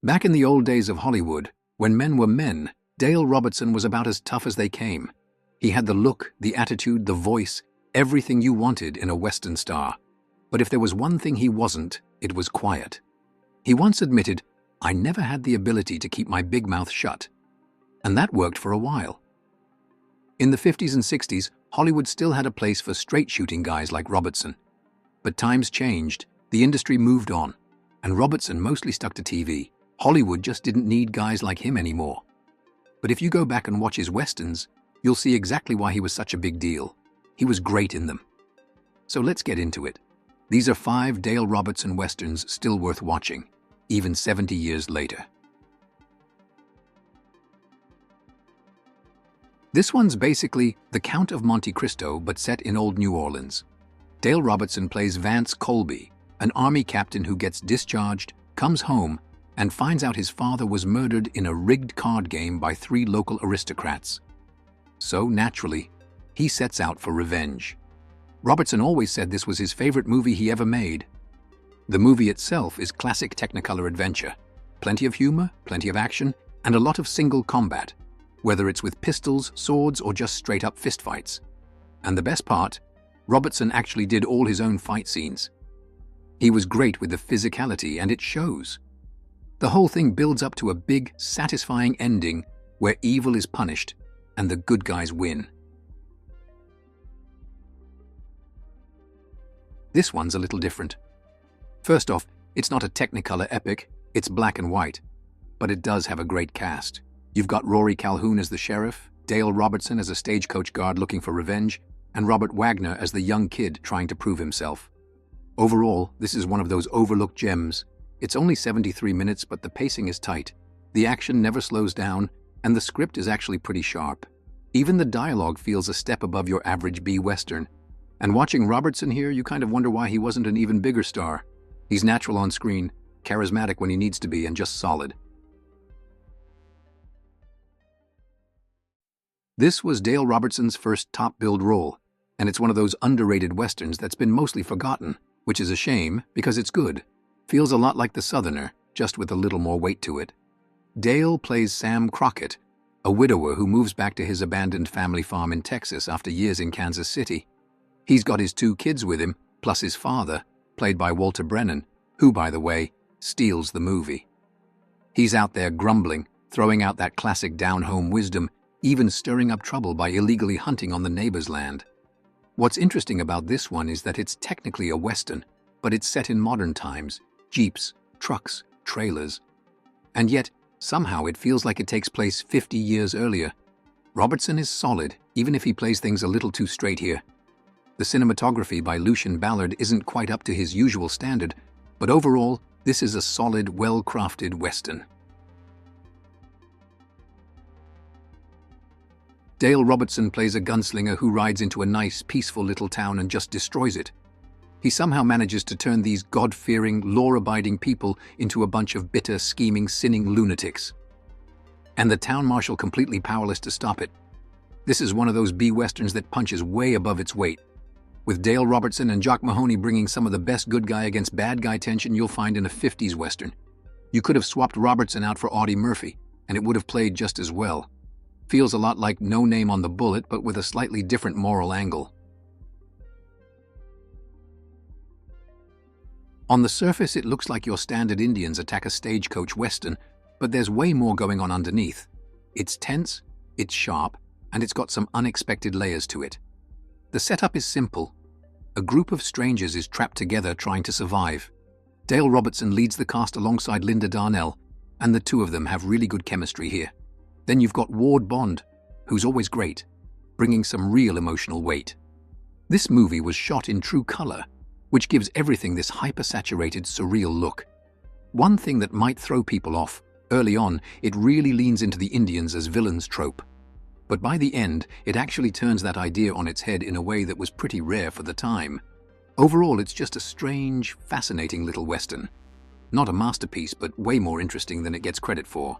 Back in the old days of Hollywood, when men were men, Dale Robertson was about as tough as they came. He had the look, the attitude, the voice, everything you wanted in a Western star. But if there was one thing he wasn't, it was quiet. He once admitted, "I never had the ability to keep my big mouth shut." And that worked for a while. In the 50s and 60s, Hollywood still had a place for straight-shooting guys like Robertson. But times changed, the industry moved on, and Robertson mostly stuck to TV. Hollywood just didn't need guys like him anymore. But if you go back and watch his westerns, you'll see exactly why he was such a big deal. He was great in them. So let's get into it. These are 5 Dale Robertson westerns still worth watching, even 70 years later. This one's basically The Count of Monte Cristo, but set in old New Orleans. Dale Robertson plays Vance Colby, an army captain who gets discharged, comes home, and finds out his father was murdered in a rigged card game by 3 local aristocrats. So, naturally, he sets out for revenge. Robertson always said this was his favorite movie he ever made. The movie itself is classic Technicolor adventure. Plenty of humor, plenty of action, and a lot of single combat, whether it's with pistols, swords, or just straight-up fistfights. And the best part, Robertson actually did all his own fight scenes. He was great with the physicality, and it shows. The whole thing builds up to a big, satisfying ending where evil is punished and the good guys win. This one's a little different. First off, it's not a Technicolor epic, it's black and white, but it does have a great cast. You've got Rory Calhoun as the sheriff, Dale Robertson as a stagecoach guard looking for revenge, and Robert Wagner as the young kid trying to prove himself. Overall, this is one of those overlooked gems. It's only 73 minutes, but the pacing is tight. The action never slows down, and the script is actually pretty sharp. Even the dialogue feels a step above your average B-Western. And watching Robertson here, you kind of wonder why he wasn't an even bigger star. He's natural on screen, charismatic when he needs to be, and just solid. This was Dale Robertson's first top-billed role, and it's one of those underrated westerns that's been mostly forgotten, which is a shame because it's good. Feels a lot like The Southerner, just with a little more weight to it. Dale plays Sam Crockett, a widower who moves back to his abandoned family farm in Texas after years in Kansas City. He's got his 2 kids with him, plus his father, played by Walter Brennan, who, by the way, steals the movie. He's out there grumbling, throwing out that classic down-home wisdom, even stirring up trouble by illegally hunting on the neighbor's land. What's interesting about this one is that it's technically a western, but it's set in modern times. Jeeps, trucks, trailers. And yet, somehow it feels like it takes place 50 years earlier. Robertson is solid, even if he plays things a little too straight here. The cinematography by Lucien Ballard isn't quite up to his usual standard, but overall, this is a solid, well-crafted western. Dale Robertson plays a gunslinger who rides into a nice, peaceful little town and just destroys it. He somehow manages to turn these God-fearing, law-abiding people into a bunch of bitter, scheming, sinning lunatics. And the town marshal completely powerless to stop it. This is one of those B-Westerns that punches way above its weight. With Dale Robertson and Jock Mahoney bringing some of the best good guy against bad guy tension you'll find in a 50s Western. You could have swapped Robertson out for Audie Murphy, and it would have played just as well. Feels a lot like No Name on the Bullet, but with a slightly different moral angle. On the surface, it looks like your standard Indians attack a stagecoach western, but there's way more going on underneath. It's tense, it's sharp, and it's got some unexpected layers to it. The setup is simple. A group of strangers is trapped together trying to survive. Dale Robertson leads the cast alongside Linda Darnell, and the 2 of them have really good chemistry here. Then you've got Ward Bond, who's always great, bringing some real emotional weight. This movie was shot in true color, which gives everything this hyper-saturated, surreal look. One thing that might throw people off, early on, it really leans into the Indians as villains trope. But by the end, it actually turns that idea on its head in a way that was pretty rare for the time. Overall, it's just a strange, fascinating little western. Not a masterpiece, but way more interesting than it gets credit for.